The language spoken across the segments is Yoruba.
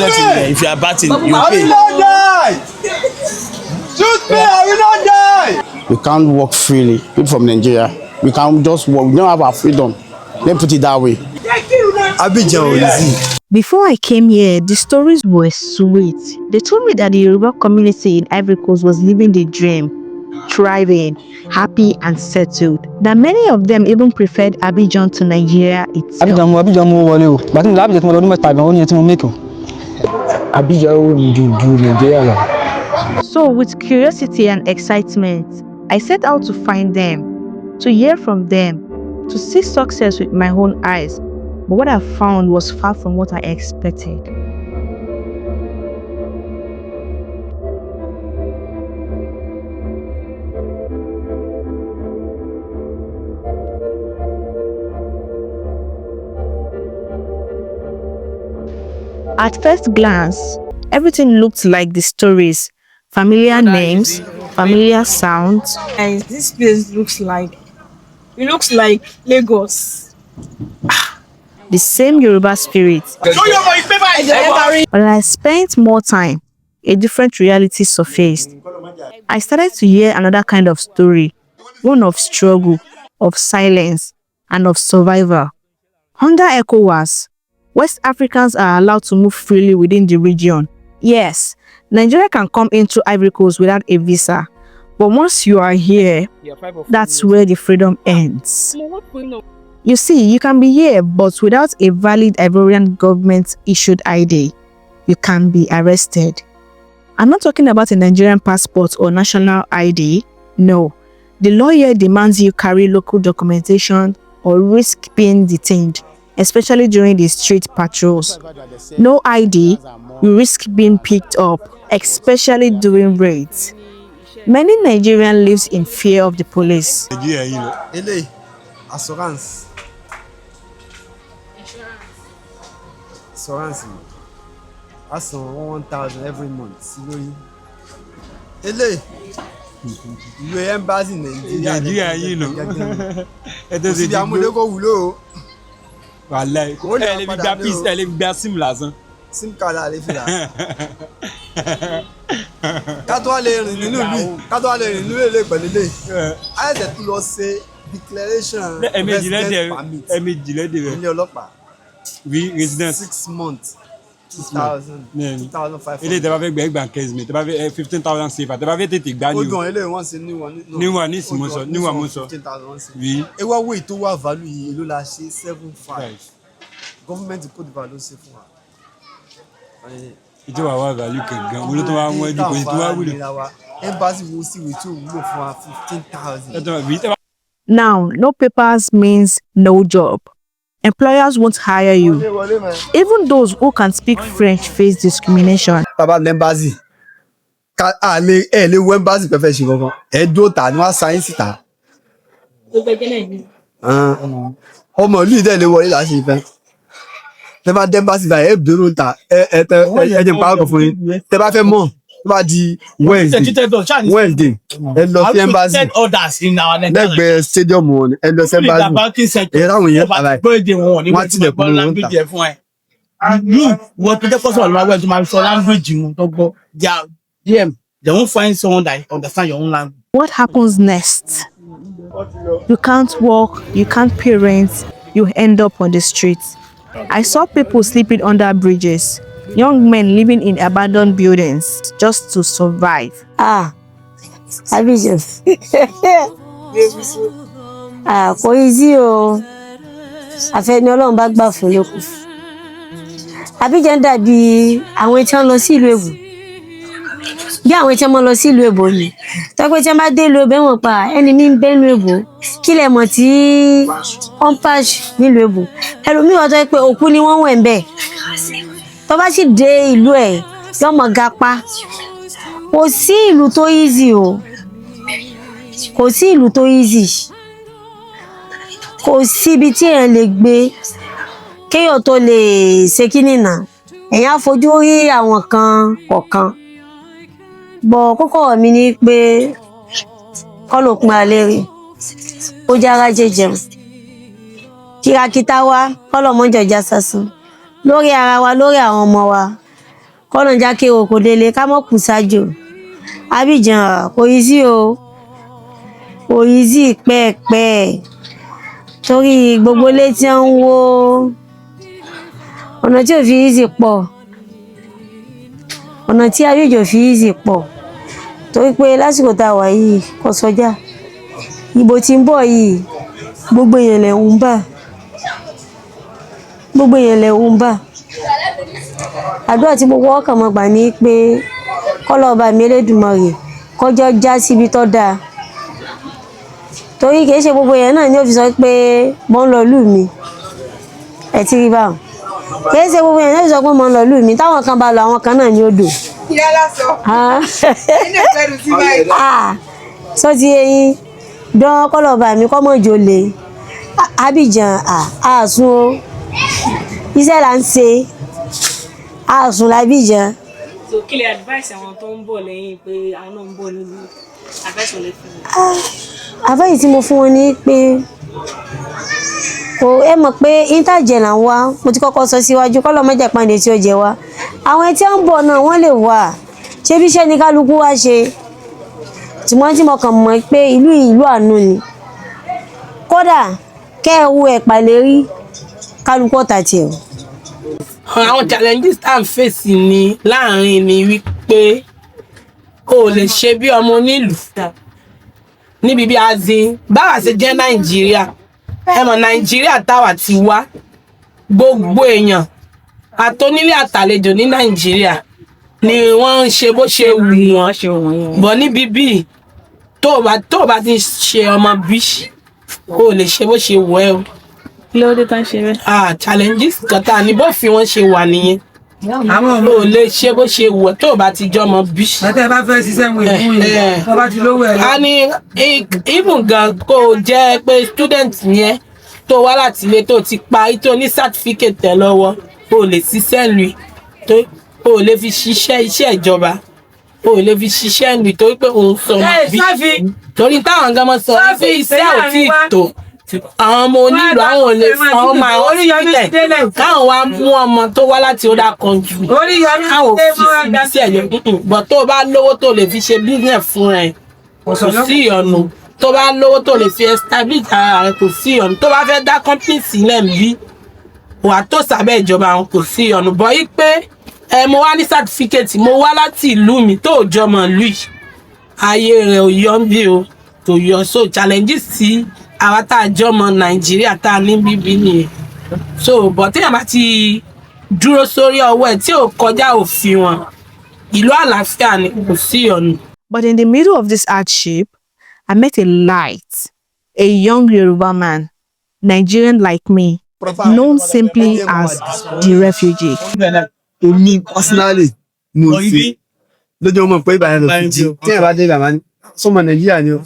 If you are batting, you I pay. will not die. Shoot me, I will not die. We can't walk freely. People from Nigeria, we can't just walk. We don't have our freedom. Let me put it that way. Abidjan easy. Before I came here, the stories were sweet. They told me that the Yoruba community in Ivory Coast was living the dream, thriving, happy and settled. That many of them even preferred Abidjan to Nigeria itself. Abidjan mo wọlé o. Bàtí mi lábìjẹ́ tí mo lọ ọdún mẹ́ta gan, ó ní ẹ tí mo make o. Abidjan ó ní ju Nigeria lọ. So with curiosity and excitement, I set out to find them, to hear from them, to see success with my own eyes. But what I found was far from what I expected. At first glance, everything looked like the stories. Familiar names, familiar sounds. Guys, this place looks like Lagos. The same Yoruba spirit. But I spent more time, a different reality surfaced. I started to hear another kind of story, one of struggle, of silence, and of survival. Under ECOWAS, West Africans are allowed to move freely within the region. Yes, Nigeria can come into Ivory Coast without a visa, but once you are here, that's where the freedom ends. You see, you can be here, but without a valid Ivorian government-issued ID, you can be arrested. I'm not talking about a Nigerian passport or national ID. No, the law here demands you carry local documentation or risk being detained, especially during the street patrols. No ID, you risk being picked up, especially during raids. Many Nigerians live in fear of the police. Assurance. That's 1,000 every month. You are embassy in Nigeria, you know. It doesn't go. Wallahi. Elle est bien piste, elle est bien sim là. Sim card là, elle est là. Quand toi les nous, quand toi les nous les baller. I had to say declaration. Elle me dit oui, résidence 6 months. 2,000, 2,500. Il est avec 15 000. Tu vas 15,000 CFA. Tu vas avec tes gars. Oh non, il est one c'est new one. New one is mon son. New one mon son. 15,000. Oui. Et ouais oui, tu vois value il le lâcher 7,5. Government Côte d'Ivoire c'est fou. Il doit avoir value que grand. Vous le doit moins du coup, tu vois oui. Embassy aussi oui tu le for 15,000. Now, no papers means no job. Employers won't hire you. Even those who can speak French face discrimination. Papa l'embassy. Les embassy peuvent faire chiffon. Et d'autres nous a signé ça. Homme lui de le voir là c'est fait. C'est pas d'embassy va être de l'autre. Et pas qu'on fait. C'est pas fait mon. Va dire Wednesday. Elle l'a fait embassy. Like stadium one. Elle l'a fait embassy. Et là on y est travail. Moi tu le prends. You what the first one my to my language you talk about they won't find someone that understand your own language. What happens next? You can't walk, you can't pay rent, you end up on the streets. I saw people sleeping under bridges, young men living in abandoned buildings just to survive. Abidjan. Kò easy o. Àfẹ́ni Ọlọ́run bá gbà fún lókù. Abidjan dàbí àwọn tí wọ́n lọ sí ìlú Èbò. Bí àwọn tí wọ́n lọ sí ìlú Èbò ni. Tó pé tí wọ́n bá dé ìlú Èbò wọ́n pa ẹni mi ń bẹ ìlú Èbò. Kí lẹ mọ̀ tí on page nílùú Èbò. Ẹlòmíì wọ́n tó pé òkú ni wọ́n wẹ̀ ńbẹ̀. Tó bá sì dé ìlú ẹ̀ yọmọ gapa. Kò sí ìlú tó easy o. Kò sí ìlú tó easy. Kò sí ibi tí ẹ lè gbé kéèyàn tó lè ṣe kíní náà. Èèyàn fojú rí àwọn kan kọ̀ọ̀kan. Bọ̀ kókó mi ni pé kọ́ ló pin alẹ́ rí. Ó jára jẹjẹun. Kìràkìtà wa kọ́ lọ mọ́ jọjá sásán. Lórí ara wa, lórí àwọn ọmọ wa. kọ́nà jákè oko délé ká mọ̀ kù sájò Abidjan kò yí sí o kò yí sí pẹ́ẹ́pẹ́ torí gbogbo ilé tí ń wó ọ̀nà tí ò fi yí sí pọ̀ ọ̀nà tí Abidjan fi yí sí pọ̀ torí pé lásìkò tá a wà yìí kò sọjà ìbò tí ń bọ̀ yìí gbogbo èèyàn lẹ̀ ń bà gbogbo èèyàn lẹ̀ ń bà àdúrà tí gbogbo ọkàn mọ̀ gbà ní pé kọ́lọ́ọ̀bà mi Elédùmarè kọjọ́ já síbi tó dáa torí kìí ṣe gbogbo èèyàn náà ni ó fi sọ pé mo ń lọ lù mí ẹ ti rí báwọn kìí ṣe gbogbo èèyàn ni ó fi sọ pé mo ń lọ lù mí táwọn kan bá lọ àwọn kan náà ni ó dò. ìyá lásọ ilé ìfẹ́rù sí báyìí. sọ ti eyín dán kọ́lọ́ọ̀bà mi kọ́ mọ̀ jò lè Abidjan àsùn o iṣẹ́ là ń ṣe àsùn l'Abidjan. so kí lè advice àwọn tó ń bọ̀ lẹ́yìn pé àwọn náà ń bọ̀ nínú advice wọn lè fún mi. àbáyé tí mo fún wọn ni pé kò ẹ mọ̀ pé intajet là ń wá mo ti kọ́kọ́ sọ síwájú kọ́lọ́ mẹ́jẹ̀ pàǹdé tí ó jẹ wá àwọn tí ń bọ̀ náà wọ́n lè wà ṣé bí iṣẹ́ ni kálukú wá ṣe tìmọ́ tí mo kàn mọ̀ pé ìlú àánú ni kódà kẹ́ ẹ wo ẹ̀pà lérí kálukú ọ̀tà tiẹ̀ o. àwọn challenges tá à ń fèsì ní láàrin ni wípé o ò lè ṣe bí ọmọ onílùú níbi bí azin báwa ṣe jẹ́ Nàìjíríà ẹ mọ̀ Nàìjíríà táwa ti wá gbogbo èèyàn àtọ́nílé àtàlejò ní Nàìjíríà ni wọ́n ń ṣe bó ṣe wù wọ́n bọ̀ níbi bíi tó o bá ti ṣe ọmọ bí o ò lè ṣe bó ṣe wù ẹ́ o. lóde tán ṣe bẹ́ẹ̀. challenges kan tá a ní bó fi wọ́n ṣe wà nìyẹn o lè ṣe bó ṣe wù ẹ́ tó o bá ti jọmọ bí. àtẹ bá fẹ́ ṣiṣẹ́ wọn ìlú yìí tó bá ti lówó ẹ̀. a ní even gan kó o jẹ́ pé student yẹn tó wá láti ilé tó ti parí tó ní certificate tẹ̀ lọ́wọ́ o lè ṣiṣẹ́ lù tó o lè fi ṣiṣẹ́ iṣẹ́ ìjọba o lè fi ṣiṣẹ́ lù torí pé òun sọ bí torí táwọn gan mọ sọ pé iṣẹ́ ò tí ì tó àwọn ọmọ onílù àwọn ò lè fún ọmọ àwọn sílẹ̀ káwọn wá mú ọmọ tó wá láti other country káwọn fi síbi sí ẹ̀yọ́ bọ̀ tó o bá lówó tó lè fi ṣe business fún ẹ kò sí ìyọnu tó bá lówó tó lè fi establish ara rẹ kò sí ìyọnu tó bá fẹ́ dá company sílẹ̀ bí wà tó sábẹ́ ìjọba àwọn kò sí ìyọnu bọ̀ yí pé mo wá ní certificate mo wá láti ìlú mi tó jọmọ ìlú yìí ayé rẹ ò yọ bí o tó yọ so challenges sí àwa tá a jọmọ Nàìjíríà tá a ní bíbí nìyẹn so bọ̀ téèyàn bá ti dúró sórí ọwọ́ ẹ̀ tí ò kọjá òfin wọn ìlú àlàáfíà ni kò sí ìyọnu. But in the middle of this hardship, I met a light, a young Yoruba man, Nigerian like me, known simply as the refugee. Èmi personally mo ṣe lọ́jọ́ mọ̀ pé ìbàdàn lọ sí tí ẹ̀ bá dé ìbàdàn ní sọmọ Nàìjíríà ni ó.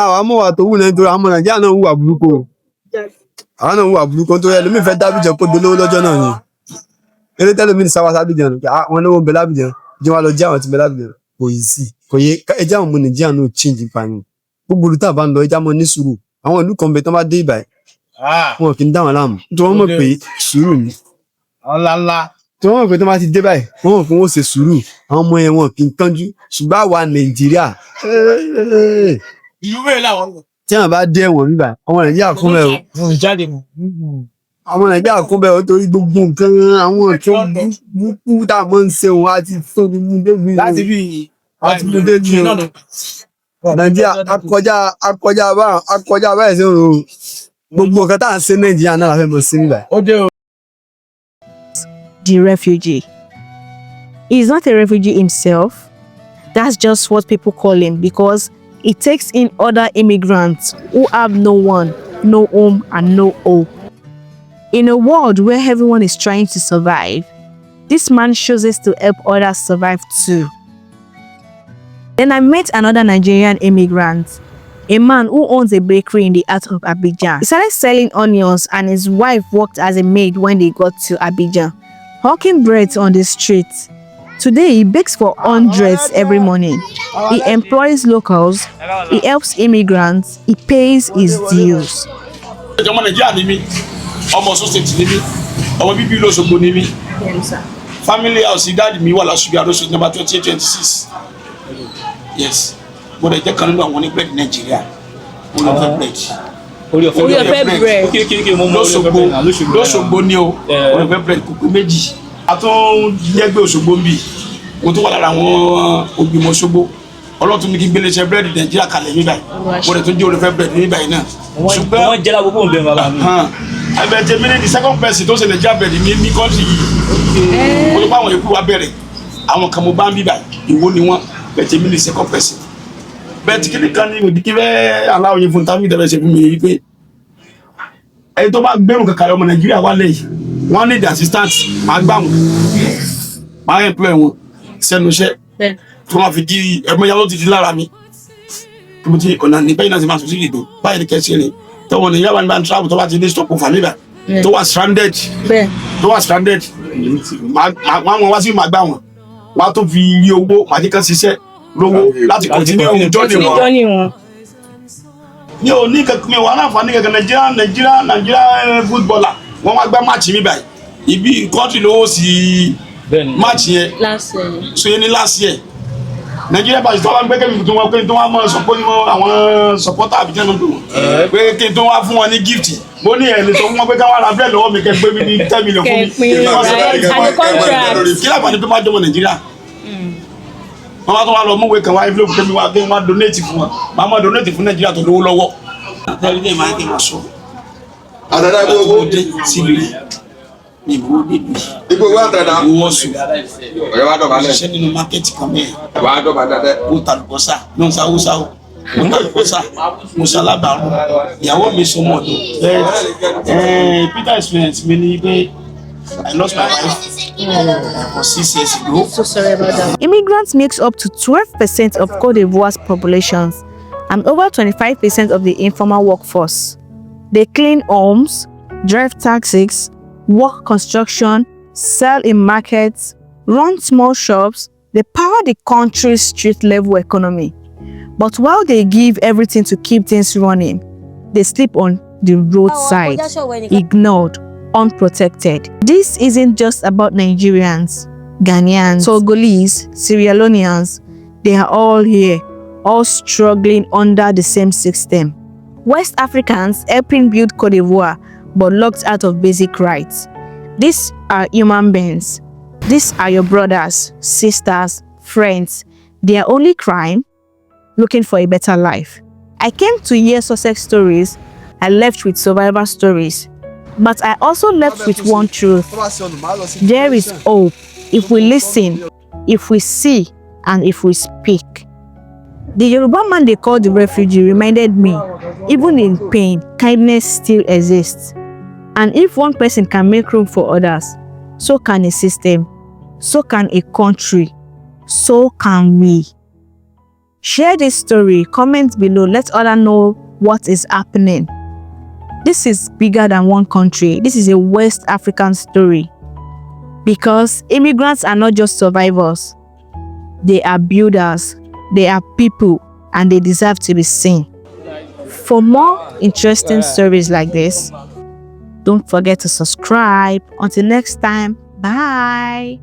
àwọn amọ̀wà tó wù lẹ́nu tó àwọn ọmọ Nàìjíríà náà hùwà burúkú o àwọn náà hùwà burúkú tó yẹ lómi fẹ́ dábìjẹ́ kó dolówó lọ́jọ́ náà ni eré tẹ́lẹ̀ mi ní sáwá sábìjẹ́ nù wọn lówó ń bẹ lábìjẹ́ jẹ́ wọn lọ jẹ́ àwọn tí ń bẹ lábìjẹ́ kò yìí sí kò yẹ ẹjẹ́ àwọn ọmọ Nàìjíríà náà change ìpànìyàn gbogbo olùtà bá ń lọ ẹjẹ́ àmọ́ ní sùúrù àwọn ìlú kan bẹ tán bá dé ìbàdàn wọn kì í dá wọn láàmú nítorí wọn mọ̀ pé sùúrù ni tí wọ́n mọ̀ pé tó máa ti dé báyìí wọ́n mọ̀ pé wọ́n ṣe sùúrù àwọn ọmọ yẹn wọn kì í kánjú ṣùgbọ́n àwa Nàìjíríà tí wọ́n bá dé ẹ̀wọ̀n bíbà ọmọ Nàìjíríà kún bẹ́ẹ̀ o ọmọ Nàìjíríà kún bẹ́ẹ̀ o torí gbogbo nǹkan àwọn tó búkú tá a máa ń ṣe wọn á ti tó ní mú débi Nàìjíríà akọjá báyìí sí òun gbogbo nǹkan tá à ń ṣe Nàìjíríà náà la fẹ́ mọ̀ sí bíbà. The refugee. He's not a refugee himself. That's just what people call him because he takes in other immigrants who have no one, no home, and no hope. In a world where everyone is trying to survive, this man chooses to help others survive too. Then I met another Nigerian immigrant, a man who owns a bakery in the heart of Abidjan. He started selling onions and his wife worked as a maid when they got to Abidjan, hawking bread on the street. Today, he bakes for hundreds every morning. He employs locals, he helps immigrants, he pays his dues. ọmọ Nàìjíríà ni mí ọmọ Ọ̀ṣun state ni mí ọmọ bíbí ìlú Òṣogbo ni mí family house dáàdì mi wà lásùbí àdóso number 2826 yes mo dẹ̀ jẹ́ kan nínú àwọn oníbẹ̀rẹ̀ Nàìjíríà olùfẹ́ bẹ̀rẹ̀ orí ọ̀fẹ́ bread kí mo mọ lọ́sọ̀gbó ni o olùfẹ́ bread kò pé méjì a tún yẹ́gbẹ́ Òṣogbo ń bì mo tún wà lára àwọn ògbìmọ̀ Òṣogbo ọlọ́tún ní kí gbélé iṣẹ́ búrẹ́dì Nàìjíríà kalẹ̀ níbàyí mo dẹ̀ tún jẹ́ olùfẹ́ bread níbàyí náà ṣùgbọ́n wọ́n jẹ́ lágbókò ń bẹ̀rẹ̀ bàbá mi. ẹ̀bẹ̀ mi ní the second person tó ṣe Nàìjíríà bread ní kọ́ńtì yìí mo tó bá àwọn èkú wa bẹ̀rẹ̀ àwọn kan mo bá ń bíbà ìwó ni wọ́n bẹ̀tẹ̀ mi ní second person bẹ́ẹ̀tì kí ni kan ní òdì kí fẹ́ aláwọ̀ yẹn fún tábìlì tẹ̀lé ṣe fún mi yìí pé ẹni tó bá gbẹ̀rù kankan ọmọ Nàìjíríà wà lẹ́yìn wọ́n ní the assistant máa gbà wọ́n máa ń employ wọn sẹ́nu iṣẹ́ tí wọ́n fi di ẹ̀mọ́ yàtọ̀ ti di lára mi tí mo ti ọ̀nà ní bẹ́ẹ̀ náà ti máa sọ sí ìdò báyìí ní kẹ́sì rẹ̀ tó wọn ní yàrá ní bá ń travel tó bá ti ní stop for family tó wà stranded wọ́n wá sí máa gbà wọ́n wọ́n á tó fi rí owó máa jẹ́ kán ṣiṣẹ́ lówó láti continue ohun jọ́ni wọn. ní o ní kankan mi wà láǹfààní kankan Nàìjíríà footballer wọ́n wá gbá match mi báyìí ibi country lówó sí match yẹn so yẹn ní last year Nàìjíríà bá ìtọ́ wa ń gbẹ́kẹ̀ mi tó wọ́n pé tó wọ́n mọ̀ sọ́pọ́ ní àwọn supporter àbíjẹ́ náà dùn pé kí n tó wá fún wọn ní gift mo ní ẹ̀lẹ́ sọ fún wọn pé káwọn ara bẹ́ẹ̀ lọ́wọ́ mi kẹ́ gbé mi ní 10 million fún mi kí láǹfààní pé má jọmọ Nàìjíríà wọ́n wá tó wá lọ mú ìwé kan wá envelope kẹ́mi wá gbé wọn donate fún wọn máa mọ̀ donate fún Nàìjíríà tó lówó lọ́wọ́. àtàrí ní ìmọ̀ ayé máa sọ àtàdá gbogbo dé sílùú ní ìbò níbi ipò wá àtàdá owó ọ̀sùn ọ̀rẹ́ wa dọ̀bálẹ̀ ṣiṣẹ́ nínú mákẹ́tì kan mẹ́ẹ̀ wà á dọ̀bálẹ̀ ó tàlùbọ́sà ló ń sáwó sáwó ó tàlùbọ́sà mo ṣalábàárù ìyàwó mi sọmọ ọ̀dọ̀ Peter experience mi ni pé I lost my wife for 6 years ago. So sorry about that. Immigrants makes up to 12% of Cote d'Ivoire's population and over 25% of the informal workforce. They clean homes, drive taxis, work construction, sell in markets, run small shops. They power the country's street-level economy. But while they give everything to keep things running, they sleep on the roadside, ignored, unprotected. This isn't just about Nigerians, Ghanaians, Togolese, Sierra Leoneans. They are all here, all struggling under the same system. West Africans helping build Cote d'Ivoire, but locked out of basic rights. These are human beings. These are your brothers, sisters, friends. Their only crime, looking for a better life. I came to hear success stories. I left with survivor stories. But I also left with one truth. There is hope if we listen, if we see, and if we speak. The Yoruba man they call the refugee reminded me, even in pain, kindness still exists. And if one person can make room for others, so can a system, so can a country, so can we. Share this story, comment below, let others know what is happening. This is bigger than one country. This is a West African story. Because immigrants are not just survivors. They are builders. They are people. And they deserve to be seen. For more interesting stories like this, don't forget to subscribe. Until next time, bye.